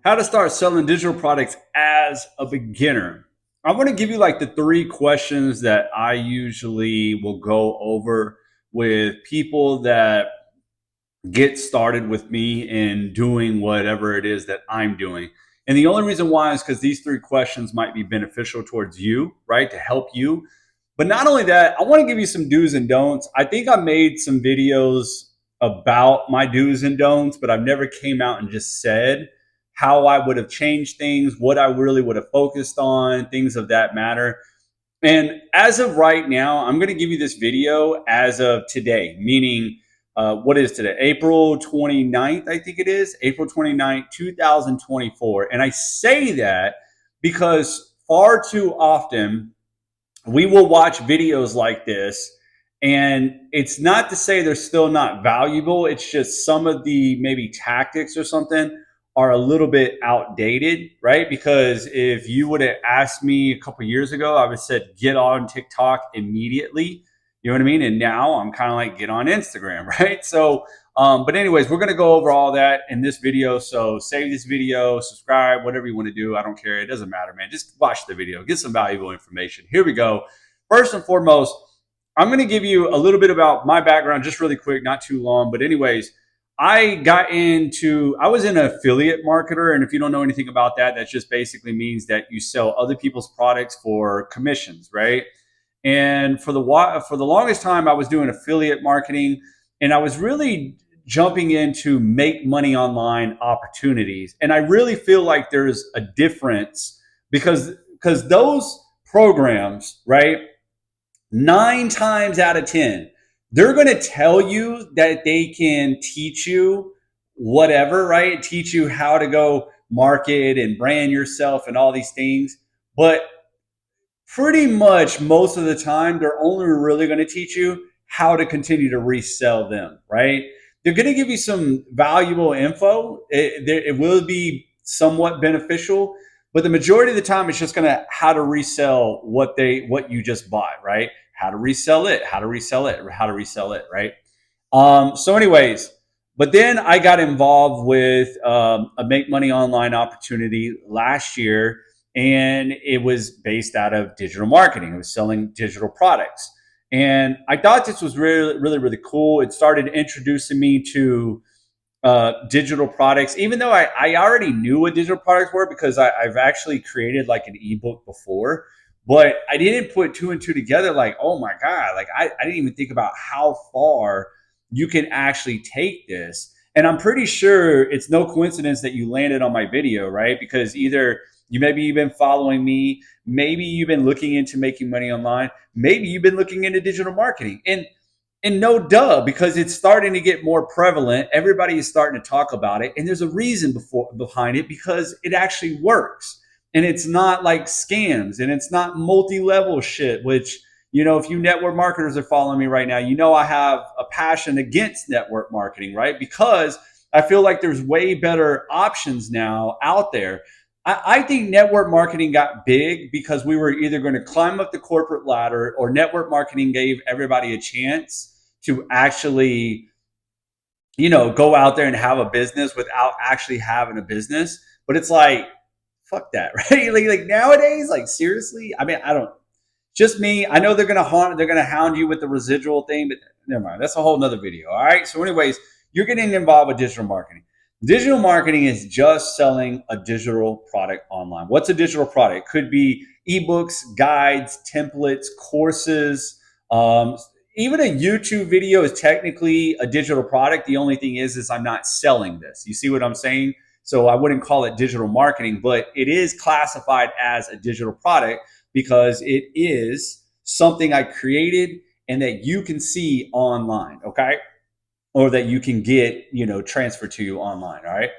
How to start selling digital products as a beginner. I want to give you like the three questions that I usually will go over with people that get started with me in doing whatever it is that I'm doing. And the only reason why is because these three questions might be beneficial towards you, right? To help you. But not only that, I want to give you some do's and don'ts. I think I made some videos about my do's and don'ts, but I've never came out and just said how I would have changed things, what I really would have focused on, things of that matter. And as of right now, I'm going to give you this video as of today, meaning what is today? April 29th, I think it is. April 29th, 2024. And I say that because far too often we will watch videos like this. And it's not to say they're still not valuable. It's just some of the maybe tactics or something are a little bit outdated, right? Because if you would have asked me a couple years ago, I would have said, get on TikTok immediately. You know what I mean? And now I'm kind of like, get on Instagram, right? So, but anyways, we're going to go over all that in this video. So save this video, subscribe, whatever you want to do. I don't care. It doesn't matter, man. Just watch the video, get some valuable information. Here we go. First and foremost, I'm going to give you a little bit about my background, just really quick, not too long. But anyways, I was an affiliate marketer. And if you don't know anything about that, that just basically means that you sell other people's products for commissions, right? And for the longest time, I was doing affiliate marketing, and I was really jumping into make money online opportunities. And I really feel like there's a difference because those programs, right? 9 times out of 10, they're going to tell you that they can teach you whatever, right? Teach you how to go market and brand yourself and all these things. But pretty much most of the time, they're only really going to teach you how to continue to resell them, right? They're going to give you some valuable info. It will be somewhat beneficial, but the majority of the time, it's just going to how to resell what you just bought, right? How to resell it, how to resell it, how to resell it, right? So, anyways, but then I got involved with a make money online opportunity last year, and it was based out of digital marketing. It was selling digital products. And I thought this was really, really, really cool. It started introducing me to digital products, even though I already knew what digital products were because I've actually created like an ebook before, but I didn't put two and two together. Like, oh my God, like I didn't even think about how far you can actually take this. And I'm pretty sure it's no coincidence that you landed on my video, right? Because either maybe you've been following me, maybe you've been looking into making money online, maybe you've been looking into digital marketing. And no duh, because it's starting to get more prevalent. Everybody is starting to talk about it. And there's a reason behind it because it actually works. And it's not like scams and it's not multi-level shit, which, if you network marketers are following me right now, I have a passion against network marketing, right? Because I feel like there's way better options now out there. I think network marketing got big because we were either going to climb up the corporate ladder or network marketing gave everybody a chance to actually, go out there and have a business without actually having a business. But it's like, fuck that, right? Like nowadays, like seriously, I mean, I don't, just me. I know they're going to hound you with the residual thing, but never mind. That's a whole nother video. All right. So anyways, you're getting involved with digital marketing. Digital marketing is just selling a digital product online. What's a digital product? It could be ebooks, guides, templates, courses. Even a YouTube video is technically a digital product. The only thing is I'm not selling this. You see what I'm saying? So I wouldn't call it digital marketing, but it is classified as a digital product because it is something I created and that you can see online. Okay. Or that you can get, transferred to you online. All right.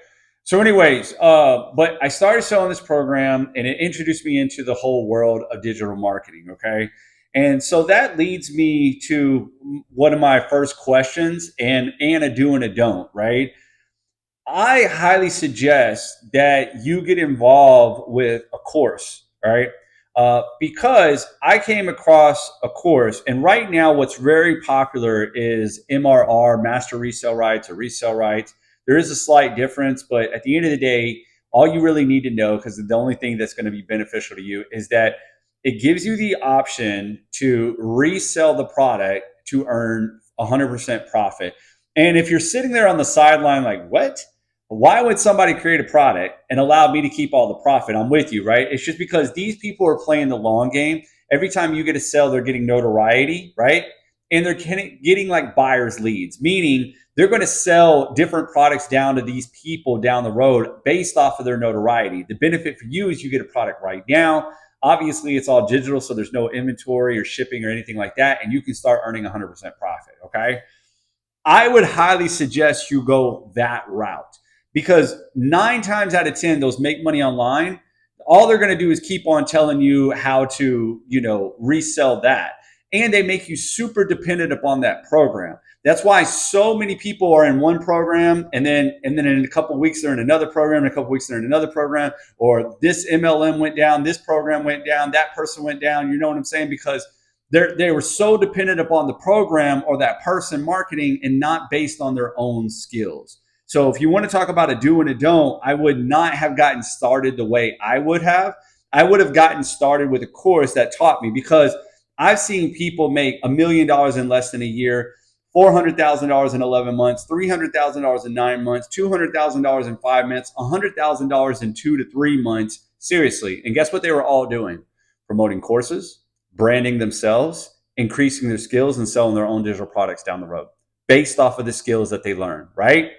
So anyways, but I started selling this program and it introduced me into the whole world of digital marketing. Okay. And so that leads me to one of my first questions and a do and a don't, right? I highly suggest that you get involved with a course, right? Because I came across a course, and right now, what's very popular is MRR, Master Resale Rights, or Resale Rights. There is a slight difference, but at the end of the day, all you really need to know, because the only thing that's going to be beneficial to you, is that it gives you the option to resell the product to earn 100% profit. And if you're sitting there on the sideline like, what? Why would somebody create a product and allow me to keep all the profit? I'm with you, right? It's just because these people are playing the long game. Every time you get a sell, they're getting notoriety, right? And they're getting like buyer's leads, meaning they're going to sell different products down to these people down the road based off of their notoriety. The benefit for you is you get a product right now. Obviously, it's all digital, so there's no inventory or shipping or anything like that, and you can start earning 100% profit, okay? I would highly suggest you go that route, because 9 times out of 10, those make money online, all they're going to do is keep on telling you how to, resell that. And they make you super dependent upon that program. That's why so many people are in one program, and then in a couple of weeks they're in another program, in a couple of weeks they're in another program, or this MLM went down, this program went down, that person went down. You know what I'm saying? Because they were so dependent upon the program or that person marketing, and not based on their own skills. So if you want to talk about a do and a don't, I would not have gotten started the way I would have. I would have gotten started with a course that taught me, because I've seen people make $1 million in less than a year, $400,000 in 11 months, $300,000 in 9 months, $200,000 in 5 months, $100,000 in 2 to 3 months. Seriously. And guess what they were all doing? Promoting courses, branding themselves, increasing their skills, and selling their own digital products down the road based off of the skills that they learned, right?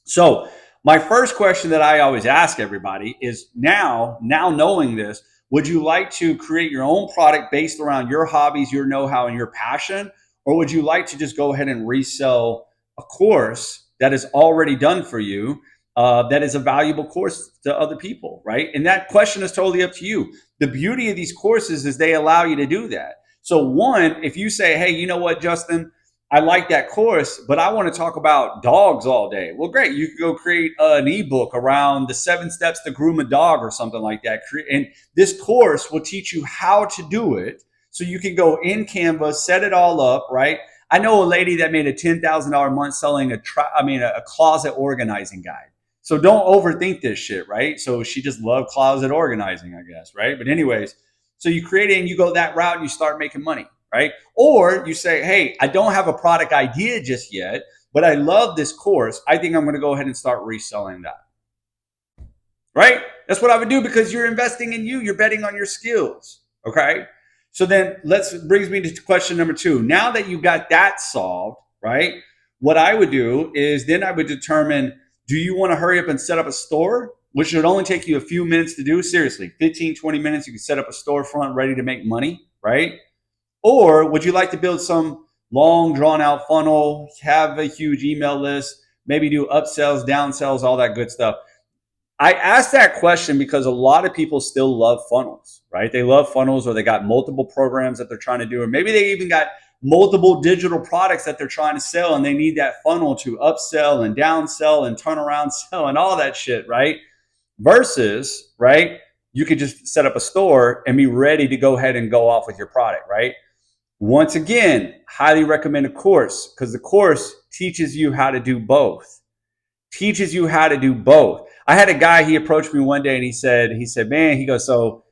So my first question that I always ask everybody is, now knowing this, would you like to create your own product based around your hobbies, your know-how, and your passion? Or would you like to just go ahead and resell a course that is already done for you, that is a valuable course to other people, right? And that question is totally up to you. The beauty of these courses is they allow you to do that. So one, if you say, hey, you know what, Justin, I like that course, but I want to talk about dogs all day. Well, great. You could go create an ebook around the 7 steps to groom a dog or something like that. And this course will teach you how to do it. So you can go in Canva, set it all up, right? I know a lady that made a $10,000 a month selling a closet organizing guide. So don't overthink this shit, right? So she just loved closet organizing, I guess, right? But anyways, so you create it and you go that route and you start making money, right? Or you say, hey, I don't have a product idea just yet, but I love this course. I think I'm going to go ahead and start reselling that, right? That's what I would do, because you're investing in you. You're betting on your skills, okay? So then brings me to question number 2. Now that you got that solved, right? What I would do is then I would determine, do you want to hurry up and set up a store, which should only take you a few minutes to do? Seriously, 15, 20 minutes, you can set up a storefront ready to make money, right? Or would you like to build some long drawn out funnel, have a huge email list, maybe do upsells, downsells, all that good stuff? I asked that question because a lot of people still love funnels, right? They love funnels, or they got multiple programs that they're trying to do, or maybe they even got multiple digital products that they're trying to sell, and they need that funnel to upsell and downsell and turn around sell and all that shit, right? Versus, right, you could just set up a store and be ready to go ahead and go off with your product, right? Once again, highly recommend a course, because the course teaches you how to do both. Teaches you how to do both. I had a guy, he approached me one day and he said, man, he goes, so,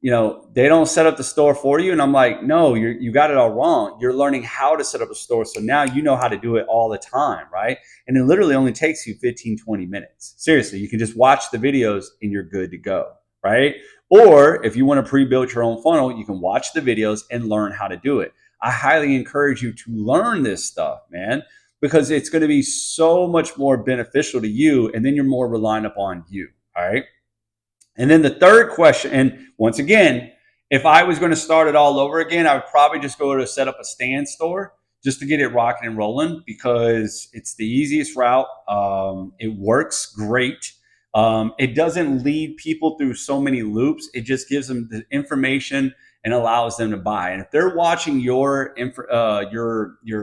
they don't set up the store for you. And I'm like, no, you got it all wrong. You're learning how to set up a store. So now you know how to do it all the time, right? And it literally only takes you 15, 20 minutes. Seriously, you can just watch the videos and you're good to go, right? Or if you want to pre-build your own funnel, you can watch the videos and learn how to do it. I highly encourage you to learn this stuff, man, because it's going to be so much more beneficial to you, and then you're more reliant upon you, all right? And then the third question, and once again, if I was going to start it all over again, I would probably just go to set up a stand store just to get it rocking and rolling, because it's the easiest route. It works great. It doesn't lead people through so many loops. It just gives them the information and allows them to buy. And if they're watching your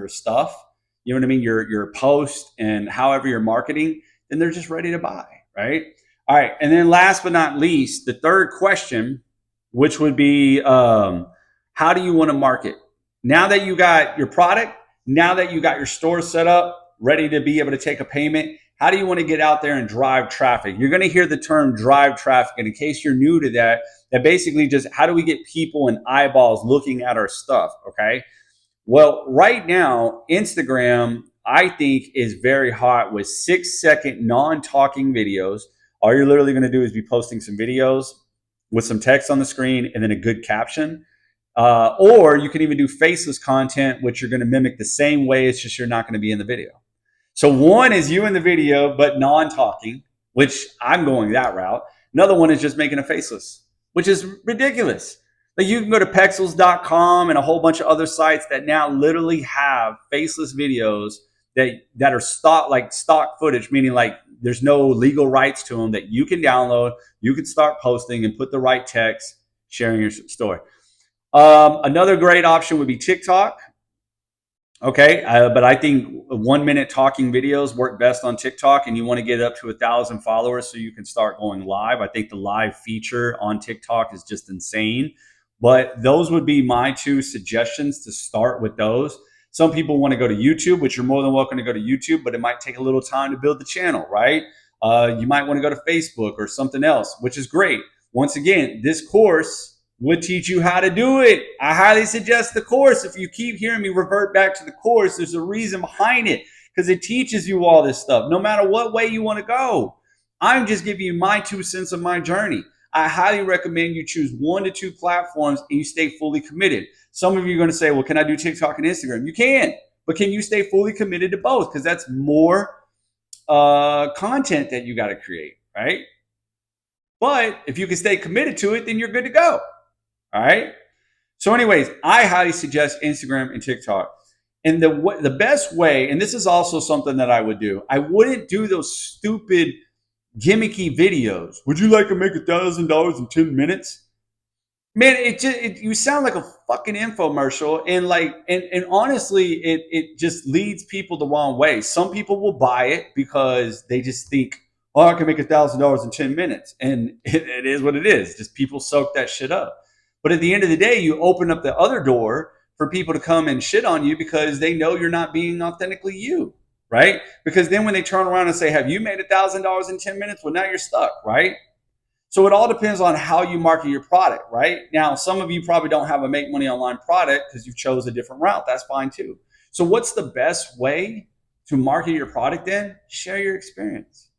stuff, you know what I mean, your post and however you're marketing, then they're just ready to buy, right? All right. And then last but not least, the third question, which would be, how do you want to market? Now that you got your product, now that you got your store set up, ready to be able to take a payment, How do you want to get out there and drive traffic? You're going to hear the term drive traffic. And in case you're new to that, that basically just how do we get people and eyeballs looking at our stuff? Okay. Well, right now, Instagram, I think, is very hot with 6-second non talking videos. All you're literally going to do is be posting some videos with some text on the screen and then a good caption. Or you can even do faceless content, which you're going to mimic the same way. It's just you're not going to be in the video. So one is you in the video, but non-talking, which I'm going that route. Another one is just making a faceless, which is ridiculous. Like you can go to pexels.com and a whole bunch of other sites that now literally have faceless videos that are stock footage, meaning like there's no legal rights to them, that you can download, you can start posting and put the right text, sharing your story. Another great option would be TikTok. Okay, but I think 1 minute talking videos work best on TikTok, and you want to get up to 1,000 followers so you can start going live. I think the live feature on TikTok is just insane. But those would be my two suggestions to start with those. Some people want to go to YouTube, which you're more than welcome to go to YouTube, but it might take a little time to build the channel, right? You might want to go to Facebook or something else, which is great. Once again, this course would teach you how to do it. I highly suggest the course. If you keep hearing me revert back to the course, there's a reason behind it, because it teaches you all this stuff, no matter what way you want to go. I'm just giving you my 2 cents of my journey. I highly recommend you choose 1 to 2 platforms and you stay fully committed. Some of you are going to say, well, can I do TikTok and Instagram? You can, but can you stay fully committed to both? Because that's more content that you got to create, right? But if you can stay committed to it, then you're good to go. All right. So anyways, I highly suggest Instagram and TikTok. And the best way, and this is also something that I would do, I wouldn't do those stupid gimmicky videos. Would you like to make $1,000 in 10 minutes? Man, you sound like a fucking infomercial, and honestly, it just leads people the wrong way. Some people will buy it because they just think, oh, I can make $1,000 in 10 minutes. And it is what it is. Just people soak that shit up. But at the end of the day, you open up the other door for people to come and shit on you because they know you're not being authentically you, right? Because then when they turn around and say, have you made $1,000 in 10 minutes? Well, now you're stuck, right? So it all depends on how you market your product, right? Now, some of you probably don't have a make money online product because you've chose a different route. That's fine too. So what's the best way to market your product then? Share your experience.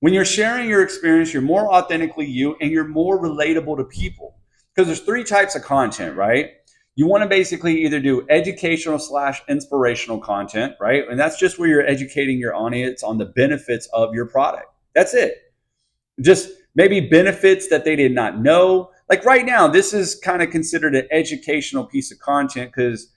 When you're sharing your experience, you're more authentically you and you're more relatable to people. Because there's 3 types of content, right? You want to basically either do educational / inspirational content, right? And that's just where you're educating your audience on the benefits of your product. That's it. Just maybe benefits that they did not know. Like right now, this is kind of considered an educational piece of content because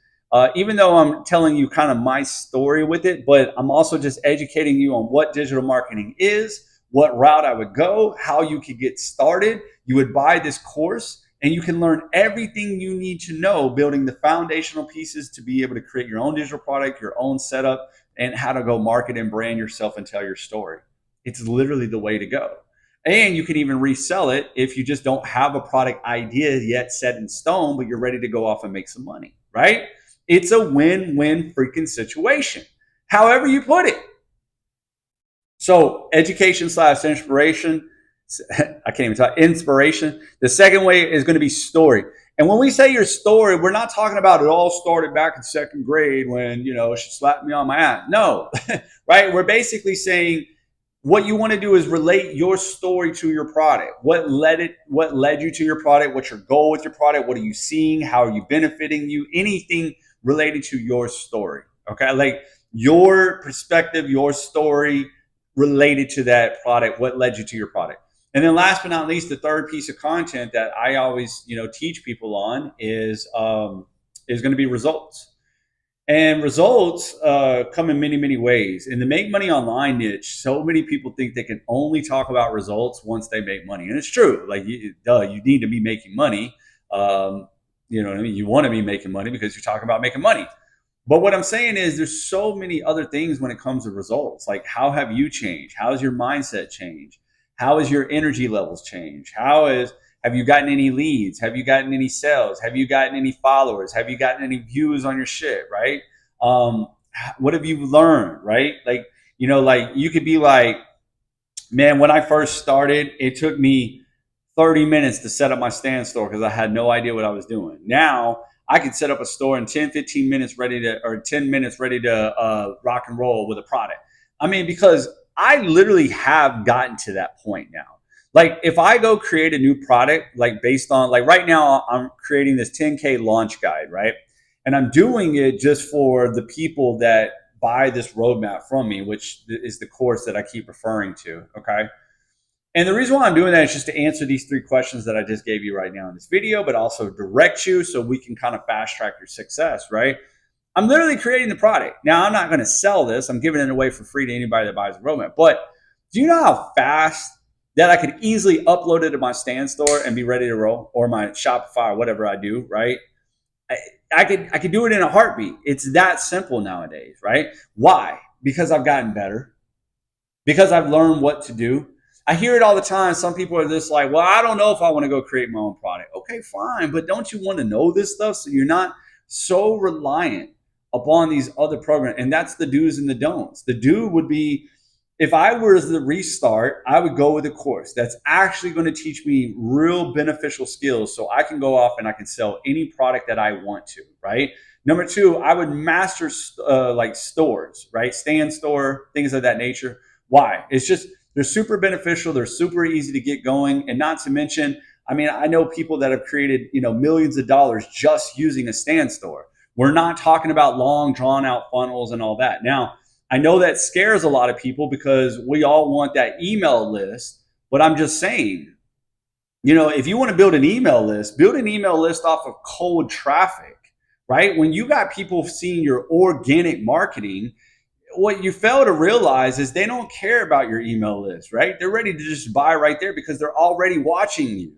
even though I'm telling you kind of my story with it, but I'm also just educating you on what digital marketing is, what route I would go, how you could get started. You would buy this course and you can learn everything you need to know, building the foundational pieces to be able to create your own digital product, your own setup, and how to go market and brand yourself and tell your story. It's literally the way to go. And you can even resell it if you just don't have a product idea yet set in stone, but you're ready to go off and make some money, right? It's a win-win freaking situation, however you put it. So education / inspiration, I can't even talk, inspiration. The second way is going to be story. And when we say your story, we're not talking about it all started back in 2nd grade when, she slapped me on my ass. No, right? We're basically saying what you want to do is relate your story to your product. What led you to your product? What's your goal with your product? What are you seeing? How are you benefiting you? Anything related to your story. Okay. Like your perspective, your story related to that product, what led you to your product. And then last but not least, the third piece of content that I always, teach people on is going to be results. And results come in many, many ways. In the make money online niche, so many people think they can only talk about results once they make money. And it's true. Like, you need to be making money. You know what I mean? You want to be making money because you're talking about making money. But what I'm saying is there's so many other things when it comes to results. Like, how have you changed? How has your mindset changed? How has your energy levels changed? Have you gotten any leads? Have you gotten any sales? Have you gotten any followers? Have you gotten any views on your shit, right? What have you learned, right? Like, You know, like you could be like, man, when I first started, it took me 30 minutes to set up my stand store because I had no idea what I was doing. Now I can set up a store in 10, 15 minutes ready to, or 10 minutes ready to rock and roll with a product. I mean, because I literally have gotten to that point now. Like if I go create a new product, like based on, like right now, I'm creating this 10K launch guide, right? And I'm doing it just for the people that buy this roadmap from me, which is the course that I keep referring to. Okay. And the reason why I'm doing that is just to answer these three questions that I just gave you right now in this video, but also direct you so we can kind of fast track your success, right? I'm literally creating the product. Now, I'm not going to sell this. I'm giving it away for free to anybody that buys the roadmap. But do you know how fast that I could easily upload it to my stand store and be ready to roll, or my Shopify or whatever I do, right? I could do it in a heartbeat. It's that simple nowadays, right? Why? Because I've gotten better. Because I've learned what to do. I hear it all the time. Some people are just like, well, I don't know if I want to go create my own product. Okay, fine. But don't you want to know this stuff so you're not so reliant upon these other programs? And that's the do's and the don'ts. The do would be, if I were to restart, I would go with a course that's actually going to teach me real beneficial skills so I can go off and I can sell any product that I want to, right? Number two, I would master like stores, right? Stand store, things of that nature. Why? It's just, they're super beneficial. They're super easy to get going. And not to mention, I mean, I know people that have created, millions of dollars just using a stand store. We're not talking about long drawn out funnels and all that. Now, I know that scares a lot of people because we all want that email list, but I'm just saying, if you want to build an email list off of cold traffic, right? When you got people seeing your organic marketing, what you fail to realize is they don't care about your email list, right? They're ready to just buy right there because they're already watching you.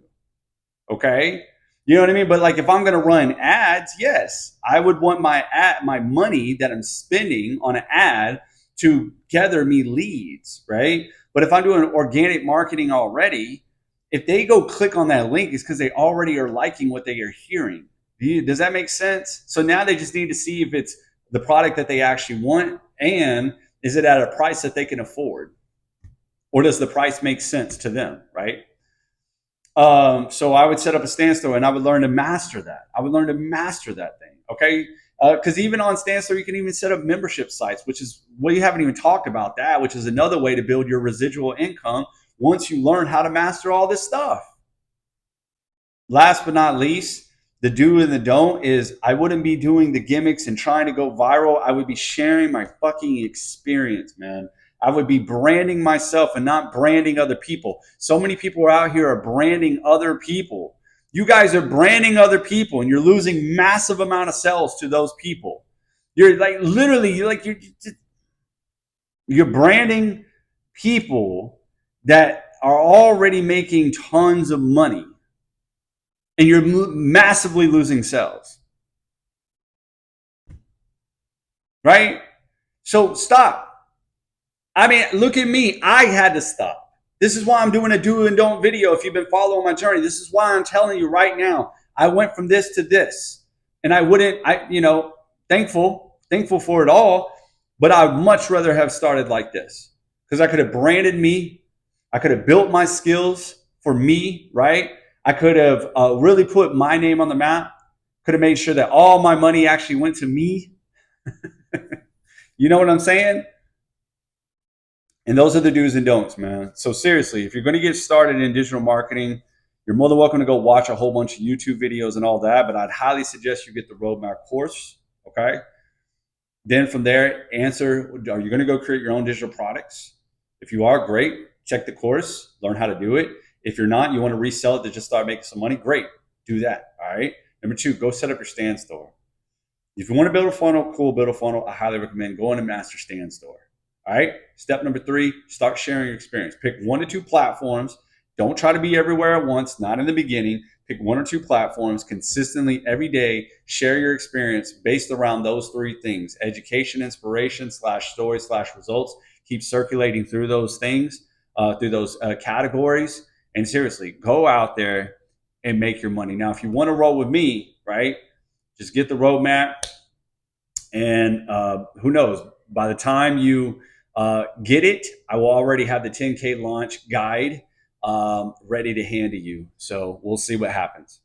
Okay. You know what I mean? But like if I'm going to run ads, yes, I would want my money that I'm spending on an ad to gather me leads, right? But if I'm doing organic marketing already, if they go click on that link, it's because they already are liking what they are hearing. Does that make sense? So now they just need to see if it's the product that they actually want, and is it at a price that they can afford, or does the price make sense to them, right? So I would set up a stand store and I would learn to master that. I would learn to master that thing. Okay. Because even on stand store, you can even set up membership sites, which is, well, you haven't even talked about that, which is another way to build your residual income once you learn how to master all this stuff. Last but not least, the do and the don't is I wouldn't be doing the gimmicks and trying to go viral. I would be sharing my fucking experience, man. I would be branding myself and not branding other people. So many people out here are branding other people. You guys are branding other people and you're losing massive amount of sales to those people. You're like literally, you're branding people that are already making tons of money, and you're massively losing sales. Right? So stop. I mean, look at me. I had to stop. This is why I'm doing a do and don't video. If you've been following my journey, this is why I'm telling you right now. I went from this to this, and thankful for it all, but I'd much rather have started like this because I could have branded me. I could have built my skills for me, right? I could have really put my name on the map, could have made sure that all my money actually went to me. You know what I'm saying? And those are the do's and don'ts, man. So seriously, if you're going to get started in digital marketing, you're more than welcome to go watch a whole bunch of YouTube videos and all that, but I'd highly suggest you get the Roadmap course, okay? Then from there, answer, are you going to go create your own digital products? If you are, great. Check the course, learn how to do it. If you're not, you want to resell it to just start making some money, great. Do that, all right? Number two, go set up your stand store. If you want to build a funnel, cool, build a funnel. I highly recommend going to Master Stand Store. All right. Step number three, start sharing your experience. Pick 1 to 2 platforms. Don't try to be everywhere at once, not in the beginning. Pick 1 or 2 platforms consistently every day. Share your experience based around those 3 things: education, inspiration, /story, /results. Keep circulating through those things, through those categories. And seriously, go out there and make your money. Now, if you want to roll with me, right, just get the roadmap. And who knows, by the time you Get it. I will already have the 10K launch guide ready to hand to you. So we'll see what happens.